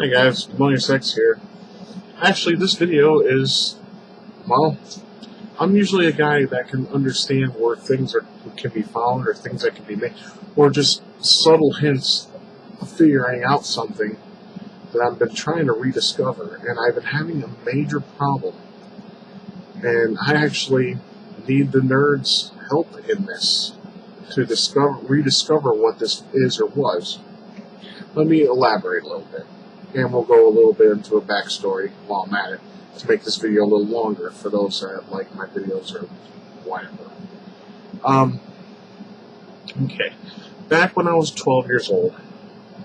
Hey guys, Million6 here. Actually, this video is, well, I'm usually a guy that can understand where things can be found or things that can be made, or just subtle hints of figuring out something that I've been trying to rediscover, and I've been having a major problem. And I actually need the nerds' help in this to rediscover what this is or was. Let me elaborate a little bit. And we'll go a little bit into a backstory while I'm at it to make this video a little longer for those that like my videos or whatever. Okay. Back when I was 12 years old,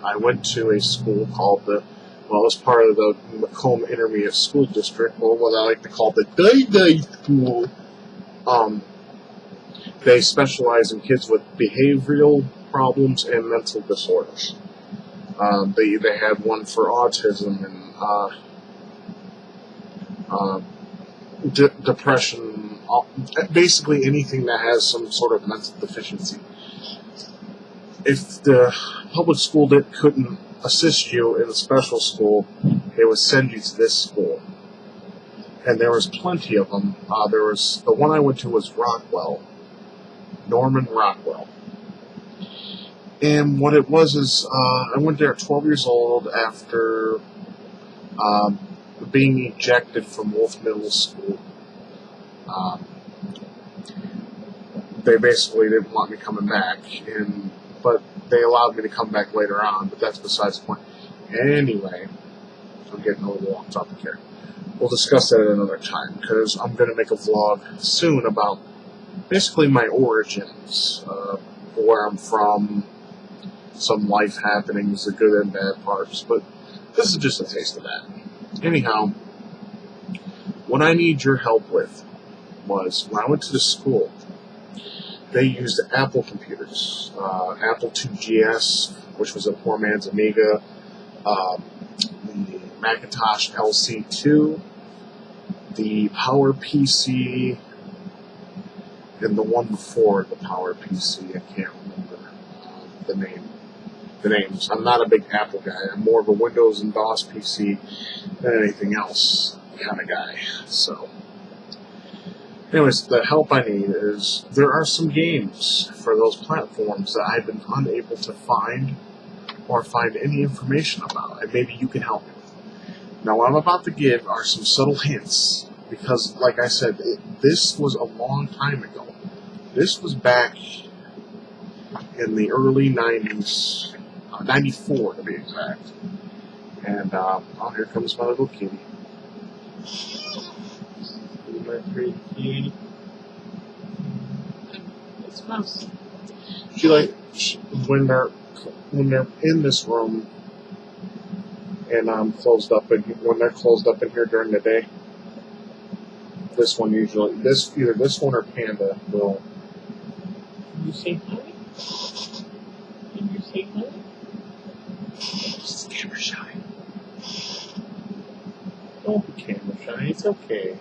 I went to a school called it was part of the Macomb Intermediate School District, or what I like to call the Day School. They specialize in kids with behavioral problems and mental disorders. They had one for autism and depression, basically anything that has some sort of mental deficiency. If the public school couldn't assist you in a special school, they would send you to this school. And there was plenty of them. The one I went to was Norman Rockwell. And what it was is, I went there at 12 years old after being ejected from Wolf Middle School. They basically didn't want me coming back, but they allowed me to come back later on, but that's besides the point. Anyway, I'm getting a little off topic here. We'll discuss that at another time, because I'm going to make a vlog soon about basically my origins, where I'm from, some life happenings, the good and bad parts, but this is just a taste of that. Anyhow, what I need your help with was, when I went to the school, they used Apple computers, Apple IIgs, which was a poor man's Amiga, the Macintosh LC2, the Power PC, and the one before the Power PC, I can't remember the names. I'm not a big Apple guy. I'm more of a Windows and DOS PC than anything else kind of guy. So, anyways, the help I need is, there are some games for those platforms that I've been unable to find or find any information about, and maybe you can help me with. Now, what I'm about to give are some subtle hints, because, like I said, this was a long time ago. This was back in the early 90s, 94 to be exact. And, oh, here comes my little kitty. My pretty kitty. It's Mouse. When they're in this room and when they're closed up in here during the day, this one usually, either this one or Panda will. Can you say hi? Can you say hi? She's camera shy. Don't be camera shy, it's okay.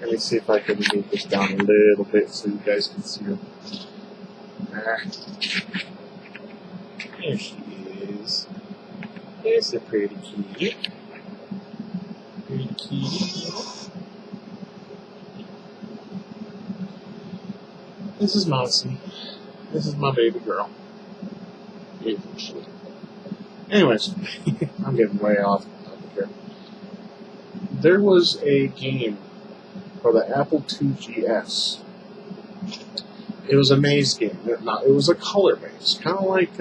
Let me see if I can move this down a little bit so you guys can see her. There she is. There's a pretty kitty. Pretty kitty. This is Mousy. This is my baby girl. Anyways, I'm getting way off topic here. There was a game for the Apple IIgs. It was a maze game. It was a color maze, kind of like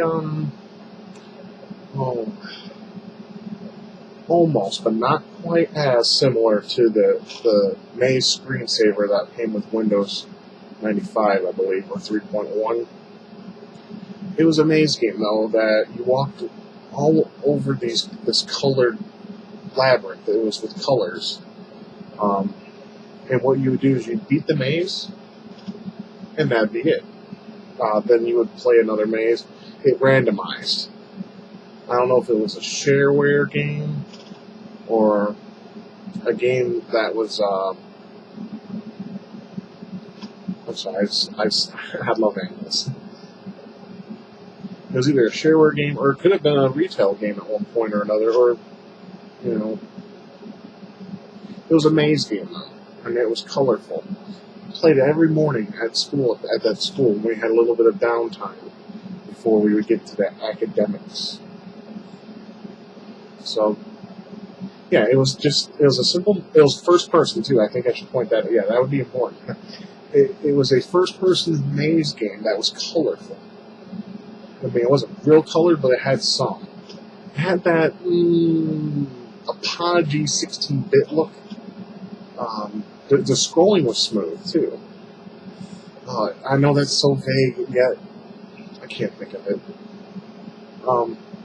almost, but not quite as similar to the maze screensaver that came with Windows 95, I believe, or 3.1. It was a maze game, though, that you walked all over this colored labyrinth. It was with colors. And what you would do is you'd beat the maze, and that'd be it. Then you would play another maze. It randomized. I don't know if it was a shareware game or a game that was. I'm sorry, I love English. It was either a shareware game or it could have been a retail game at one point or another, or You know, it was a maze game though, and it was colorful. Played it every morning at school at that school. We had a little bit of downtime before we would get to the academics. So yeah, it was first person too. I think I should point that out. Yeah, that would be important. It was a first person maze game that was colorful. I mean, it wasn't real colored, but it had some. It had that apogee 16-bit look. The scrolling was smooth too. I know that's so vague, yet I can't think of it.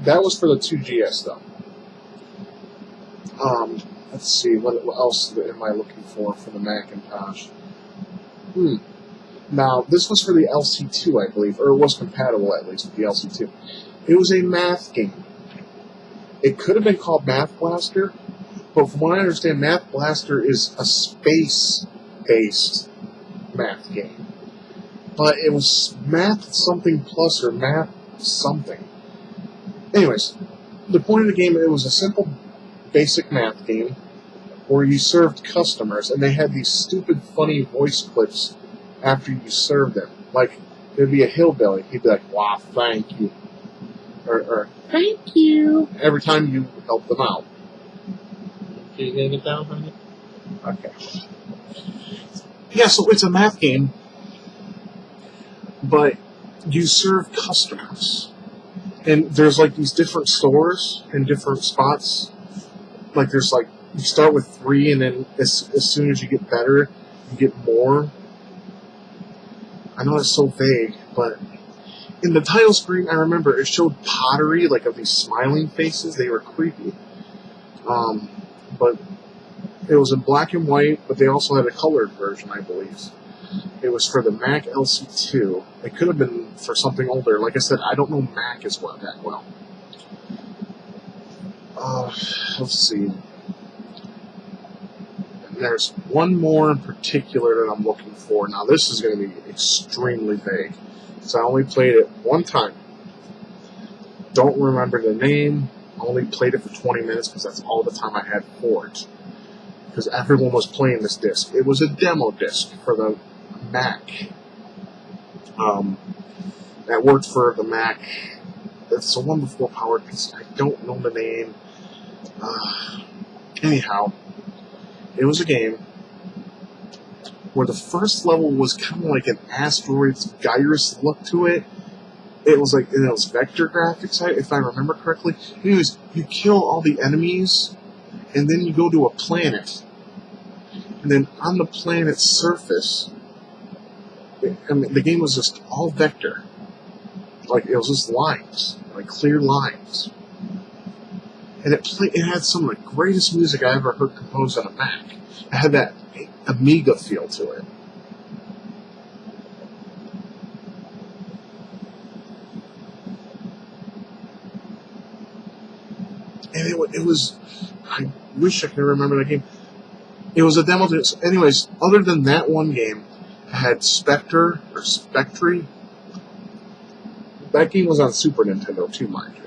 That was for the 2GS though. Let's see, what else am I looking for the Macintosh? Now, this was for the LC2, I believe, or it was compatible at least with the LC2. It was a math game. It could have been called Math Blaster, but from what I understand, Math Blaster is a space-based math game. But it was Math something plus or Math something. Anyways, the point of the game, it was a simple, basic math game where you served customers, and they had these stupid, funny voice clips after you served them. Like, there'd be a hillbilly. He'd be like, "Wow, thank you." Or "Thank you," every time you helped them out. Can you get it down, honey? Okay. Yeah, so it's a math game, but you serve customers. And there's like these different stores in different spots. Like there's like, you start with 3, and then as soon as you get better, you get more. I know it's so vague, but in the title screen, I remember it showed pottery, like of these smiling faces. They were creepy. But it was in black and white, but they also had a colored version, I believe. It was for the Mac LC2. It could have been for something older. Like I said, I don't know Mac as well that well. Let's see. And there's one more in particular that I'm looking for. Now, this is going to be extremely vague, because I only played it one time. Don't remember the name. Only played it for 20 minutes because that's all the time I had for it. Because everyone was playing this disc. It was a demo disc for the Mac. That worked for the Mac. That's the one before PowerPC. I don't know the name. Anyhow, it was a game where the first level was kind of like an asteroid's gyrus look to it. It was like, and it was vector graphics, if I remember correctly. Anyways, you kill all the enemies, and then you go to a planet. And then on the planet's surface, I mean, the game was just all vector. Like, it was just lines, like clear lines. And it had some of the greatest music I ever heard composed on a Mac. It had that Amiga feel to it. And it was, I wish I could remember that game. It was a demo. Anyways, other than that one game, it had Spectre, or Spectre. That game was on Super Nintendo too, mind you.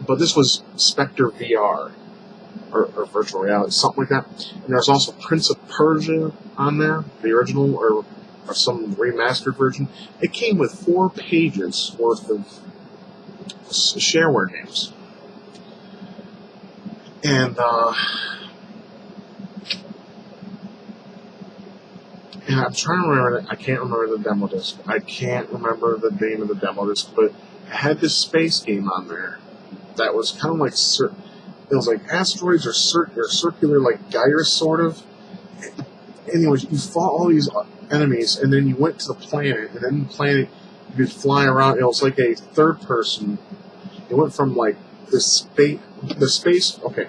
But this was Spectre VR, or Virtual Reality, something like that. And there's also Prince of Persia on there, the original, or some remastered version. It came with 4 pages worth of shareware games. And I'm trying to remember that. I can't remember the demo disc. I can't remember the name of the demo disc, but it had this space game on there that was kind of like, it was like asteroids or circular, like gyrus sort of. Anyways, you fought all these enemies, and then you went to the planet, and then the planet, you could fly around. It was like a third person. It went from like the space. Okay,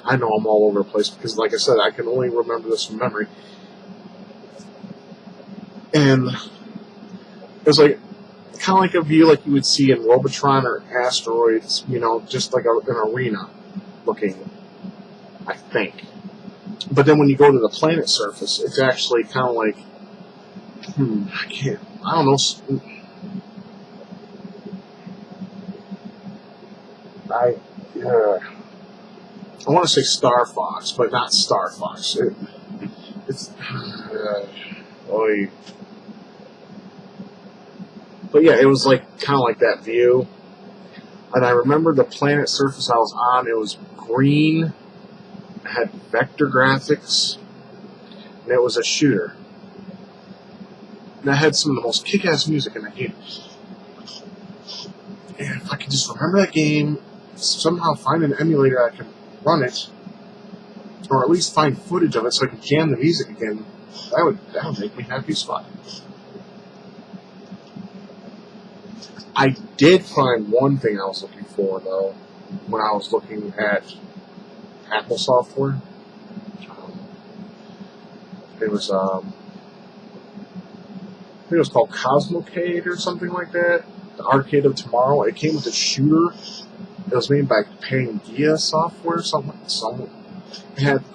I know I'm all over the place because, like I said, I can only remember this from memory. And it was like kind of like a view like you would see in Robotron or Asteroids, just like an arena looking, I think. But then when you go to the planet surface, it's actually kind of like, I don't know. I want to say Star Fox, but not Star Fox. It's oy. But yeah, it was like kind of like that view. And I remember the planet surface I was on. It was green. It had vector graphics, and it was a shooter. And I had some of the most kick-ass music in the game. And if I could just remember that game, somehow find an emulator that can run it, or at least find footage of it so I can jam the music again, that would make me happy as fuck. I did find one thing I was looking for, though, when I was looking at Apple software. It was, I think it was called Cosmocade or something like that. The Arcade of Tomorrow. It came with a shooter. It was made by Pangaea Software. Something. It had,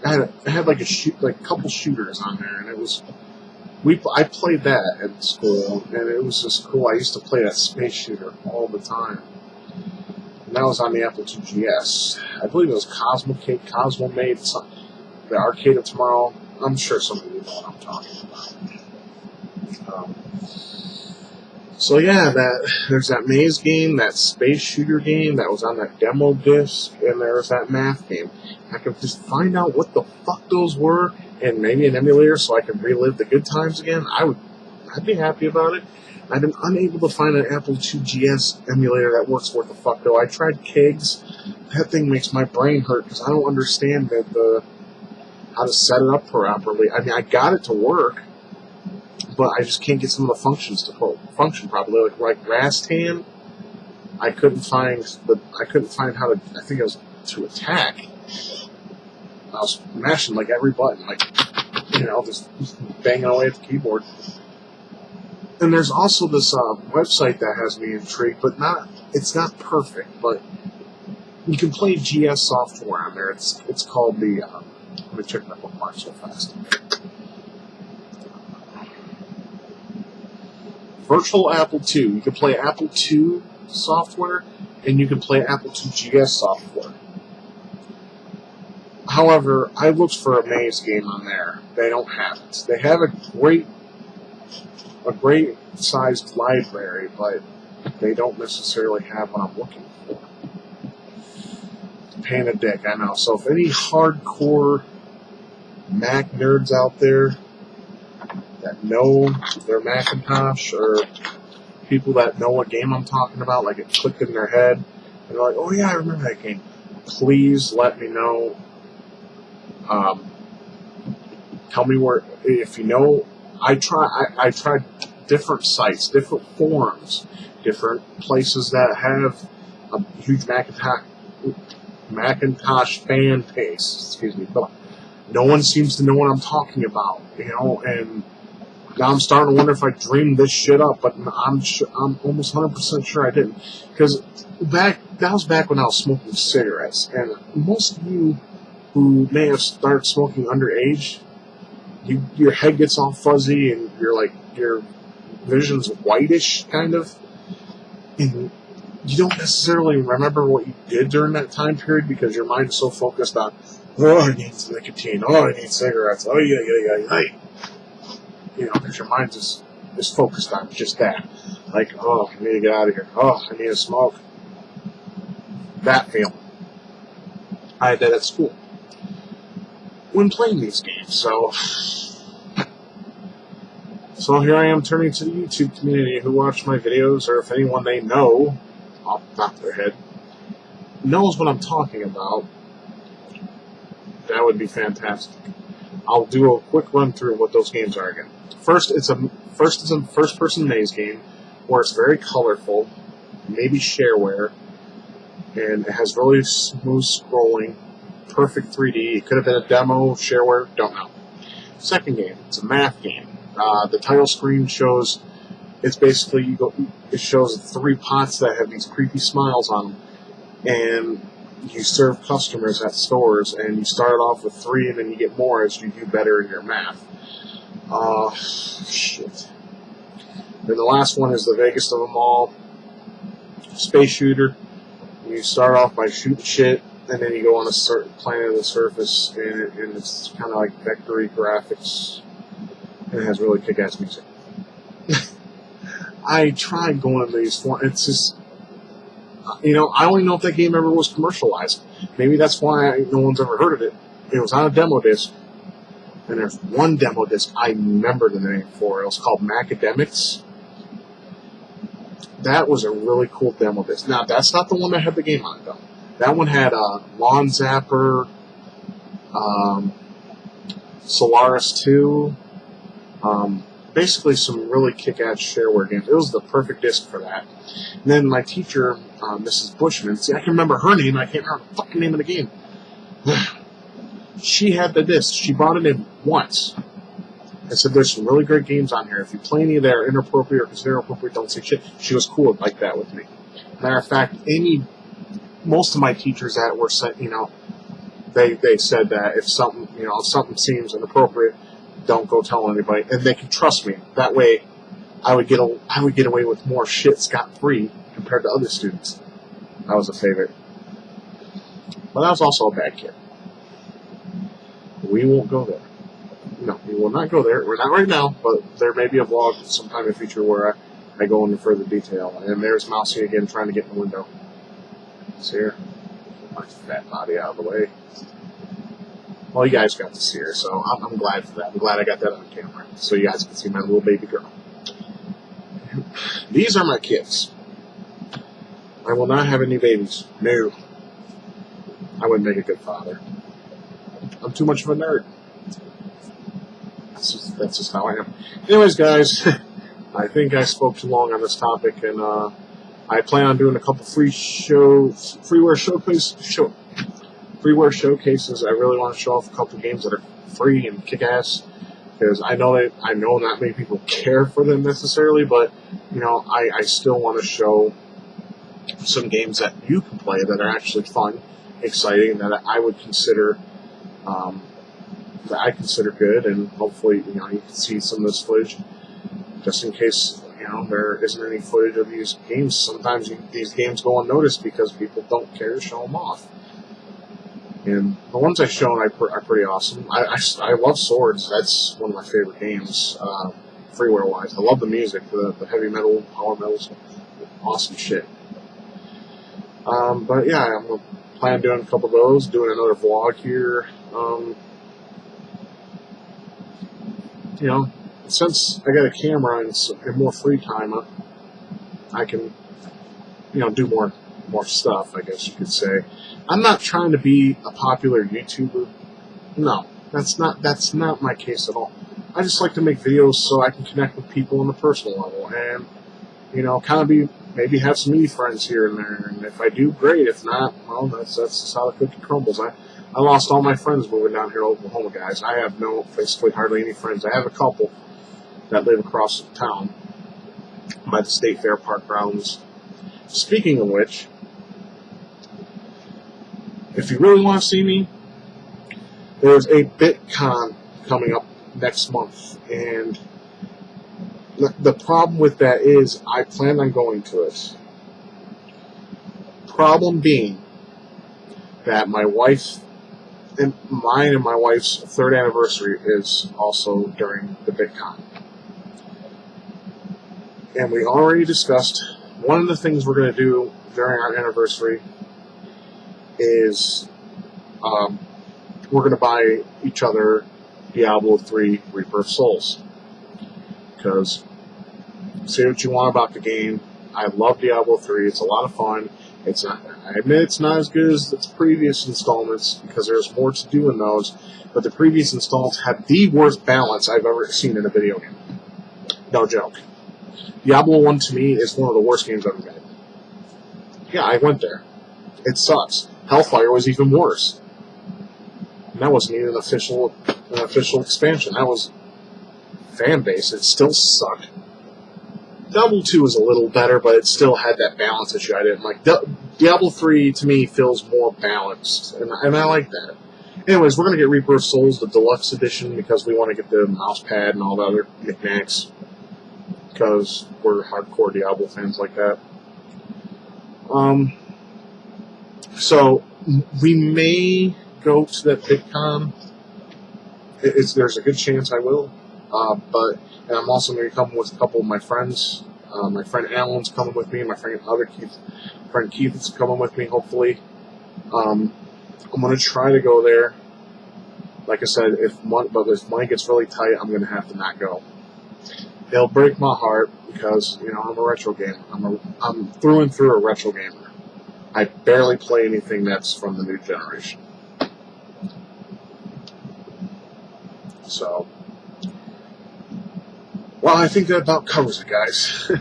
it had like a couple shooters on there, and it was. I played that at school, and it was just cool. I used to play that space shooter all the time. And that was on the Apple IIgs. I believe it was Cosmocade, Cosmomade, the Arcade of Tomorrow. I'm sure some of you know what I'm talking about. So yeah, there's that maze game, that space shooter game that was on that demo disc, and there was that math game. I could just find out what the fuck those were, and maybe an emulator so I could relive the good times again. I'd be happy about it. I've been unable to find an Apple IIgs emulator that works worth the fuck though. I tried Kegs. That thing makes my brain hurt because I don't understand how to set it up properly. I mean, I got it to work, but I just can't get some of the functions to function properly. Like Rastan, I couldn't find how to. I think it was to attack. I was mashing like every button, just banging away at the keyboard. And there's also this website that has me intrigued, but it's not perfect. But you can play GS software on there. It's called the. Let me check my bookmark so fast. Virtual Apple II. You can play Apple II software, and you can play Apple IIgs software. However, I looked for a maze game on there. They don't have it. They have a great sized library, but they don't necessarily have what I'm looking for. Pain in the dick, I know. So if any hardcore Mac nerds out there that know their Macintosh, or people that know what game I'm talking about, like it clicked in their head, and they're like, oh yeah, I remember that game, please let me know. Tell me where, if you know. I tried different sites, different forums, different places that have a huge Macintosh fan base, but no one seems to know what I'm talking about, and now I'm starting to wonder if I dreamed this shit up, but I'm almost 100% sure I didn't, because that was back when I was smoking cigarettes, and most of you who may have started smoking underage, your head gets all fuzzy, and your vision's whitish, kind of, and you don't necessarily remember what you did during that time period because your mind is so focused on, oh, I need nicotine, oh, I need cigarettes, oh, yeah. Because your mind is focused on just that. Like, oh, I need to get out of here. Oh, I need to smoke. That feeling. I had that at school when playing these games, so here I am turning to the YouTube community who watch my videos, or if anyone they know, off the top of their head, knows what I'm talking about, that would be fantastic. I'll do a quick run through of what those games are again. First, it's a first-person maze game where it's very colorful, maybe shareware, and it has really smooth scrolling, perfect 3D. It could have been a demo, shareware, don't know. Second game, it's a math game. The title screen shows, it's basically, it shows 3 pots that have these creepy smiles on them, and you serve customers at stores, and you start off with 3, and then you get more as you do better in your math. Shit. Then the last one is the biggest of them all, Space Shooter. You start off by shooting shit, and then you go on a certain planet of the surface, and it's kind of like vectory graphics, and it has really kick-ass music. I tried going to these forums. It's just, I only know if that game ever was commercialized. Maybe that's why no one's ever heard of it. It was on a demo disc, and there's one demo disc I remember the name for. It was called Macintosh. That was a really cool demo disc. Now, that's not the one that had the game on it, though. That one had Lawn Zapper, Solaris 2, basically some really kick-ass shareware games. It was the perfect disc for that. And then my teacher, Mrs. Bushman, see, I can remember her name, I can't remember the fucking name of the game. She had the disc. She brought it in once. And said, there's some really great games on here. If you play any that are inappropriate or consider inappropriate, don't say shit. She was cool like that with me. Matter of fact, most of my teachers that were sent, they said that if something seems inappropriate, don't go tell anybody, and they can trust me. That way, I would get away with more shit scot-free compared to other students. I was a favorite, but I was also a bad kid. We won't go there. No, we will not go there. We're not right now, but there may be a vlog sometime in the future where I go into further detail. And there's Mousy again trying to get in the window. See her? Get my fat body out of the way. Well, you guys got to see her, so I'm glad for that. I'm glad I got that on camera, so you guys can see my little baby girl. These are my kids. I will not have any babies. No. I wouldn't make a good father. I'm too much of a nerd. That's just how I am. Anyways, guys, I think I spoke too long on this topic, and I plan on doing a couple freeware showcases. I really want to show off a couple games that are free and kick-ass, because I know not many people care for them necessarily, but I still want to show some games that you can play that are actually fun, exciting, that I would consider. That I consider good, and hopefully, you can see some of this footage, just in case, there isn't any footage of these games. Sometimes these games go unnoticed because people don't care to show them off. And the ones I've shown are pretty awesome. I love Swords. That's one of my favorite games, freeware-wise. I love the music, the heavy metal, power metal, awesome shit. But yeah, I'm going to plan on doing a couple of those, doing another vlog here. Since I got a camera and more free time, I can, do more stuff, I guess you could say. I'm not trying to be a popular YouTuber. No, that's not my case at all. I just like to make videos so I can connect with people on a personal level, and, kind of maybe have some friends here and there. And if I do, great. If not, well, that's just how the cookie crumbles. I lost all my friends moving down here to Oklahoma, guys. I have basically hardly any friends. I have a couple that live across the town by the State Fair Park grounds. Speaking of which, if you really want to see me, there's a BitCon coming up next month, and the problem with that is I plan on going to it. Problem being that my wife and my wife's 3rd anniversary is also during the BitCon. And we already discussed one of the things we're going to do during our anniversary is we're going to buy each other Diablo 3 Reaper of Souls. Because say what you want about the game, I love Diablo 3. It's a lot of fun. I admit it's not as good as its previous installments because there's more to do in those, but the previous installments have the worst balance I've ever seen in a video game. No joke. Diablo 1 to me is one of the worst games I've ever made. Yeah, I went there. It sucks. Hellfire was even worse. And that wasn't even an official expansion. That was fan base. It still sucked. Diablo 2 was a little better, but it still had that balance issue I didn't like. Diablo 3, to me, feels more balanced, and I like that. Anyways, we're going to get Reaper of Souls, the deluxe edition, because we want to get the mouse pad and all the other knickknacks, because we're hardcore Diablo fans like that. So we may go to that VidCon. There's a good chance I will. And I'm also going to be coming with a couple of my friends. My friend Alan's coming with me. My friend Keith is coming with me, hopefully. I'm going to try to go there. Like I said, if money gets really tight, I'm going to have to not go. It'll break my heart because, I'm a retro gamer. I'm through and through a retro gamer. I barely play anything that's from the new generation. So, well, I think that about covers it, guys.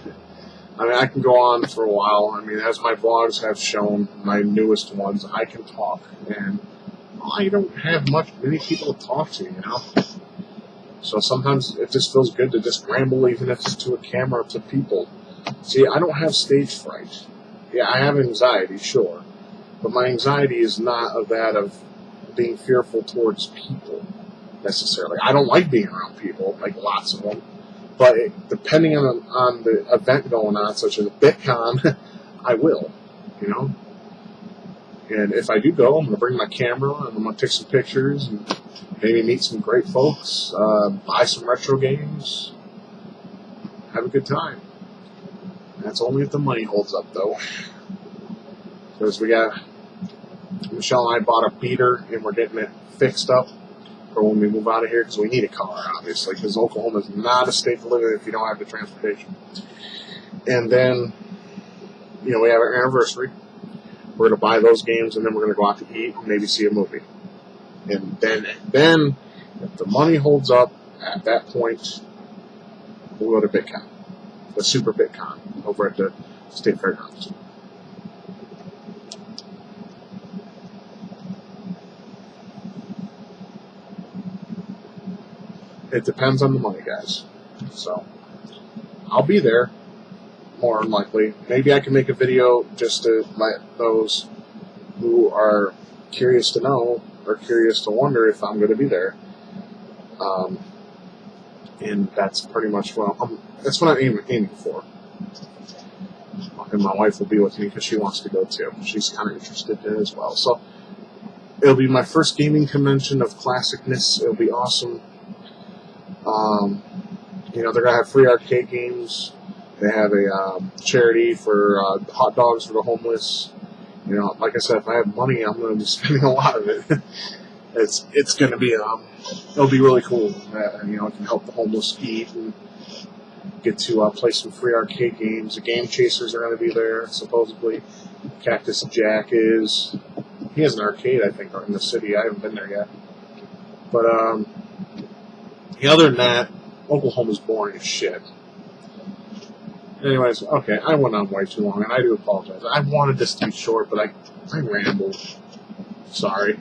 I mean, I can go on for a while. I mean, as my vlogs have shown, my newest ones, I can talk. And I don't have many people to talk to, So sometimes it just feels good to just ramble, even if it's to a camera, to people. See, I don't have stage fright. Yeah, I have anxiety, sure. But my anxiety is not of that of being fearful towards people, necessarily. I don't like being around people, like lots of them. But depending on the event going on, such as VidCon, I will, And if I do go, I'm going to bring my camera, and I'm going to take some pictures, and maybe meet some great folks, buy some retro games, have a good time. That's only if the money holds up, though. Because Michelle and I bought a beater, and we're getting it fixed up for when we move out of here, because we need a car, obviously, because Oklahoma is not a state to live in if you don't have the transportation. And then, we have our anniversary. We're going to buy those games, and then we're going to go out to eat and maybe see a movie. And then, if the money holds up, at that point, we'll go to VidCon, the Super VidCon, over at the State Fairgrounds. It depends on the money, guys. So, I'll be there, more than likely. Maybe I can make a video just to let those who are curious to know or curious to wonder if I'm going to be there. And that's pretty much what I'm aiming for. And my wife will be with me because she wants to go too. She's kind of interested in it as well. So, it'll be my first gaming convention of classicness. It'll be awesome. They're going to have free arcade games. They have a charity for hot dogs for the homeless. Like I said, if I have money, I'm going to be spending a lot of it. It's going to be it'll be really cool. It can help the homeless eat and get to play some free arcade games. The Game Chasers are going to be there supposedly. Cactus Jack is. He has an arcade, I think, in the city. I haven't been there yet. But other than that, Oklahoma's boring as shit. Anyways, okay, I went on way too long, and I do apologize. I wanted this to be short, but I rambled. Sorry.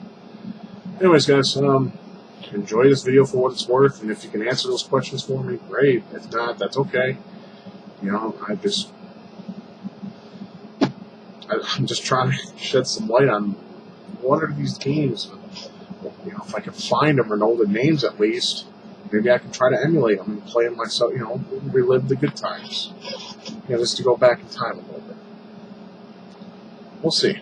Anyways, guys, enjoy this video for what it's worth, and if you can answer those questions for me, great. If not, that's okay. I'm just trying to shed some light on what are these games. If I can find them or know the names at least, maybe I can try to emulate them and play them myself, relive the good times. Just to go back in time a little bit. We'll see.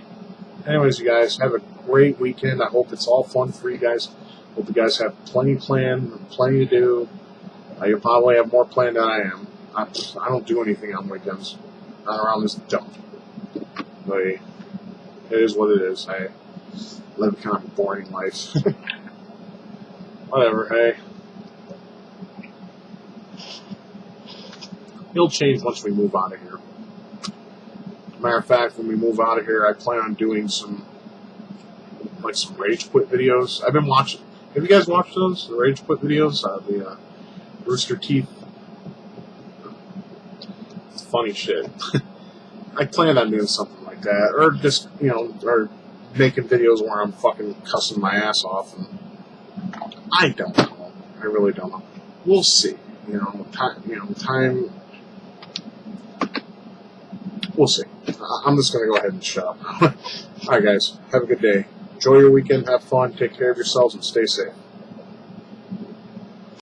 Anyways, you guys, have a great weekend. I hope it's all fun for you guys. Hope you guys have plenty planned, plenty to do. You'll probably have more planned than I am. I don't do anything on weekends. Not around this dump. But it is what it is. I live kind of a boring life. Whatever, hey. It'll change once we move out of here. Matter of fact, when we move out of here, I plan on doing some rage quit videos. I've been watching. Have you guys watched those? The rage quit videos? The Rooster Teeth. It's funny shit. I plan on doing something like that. Or just, or making videos where I'm fucking cussing my ass off. And I don't know. I really don't know. We'll see. Time. We'll see. I'm just going to go ahead and shut up now. Alright, guys. Have a good day. Enjoy your weekend. Have fun. Take care of yourselves and stay safe.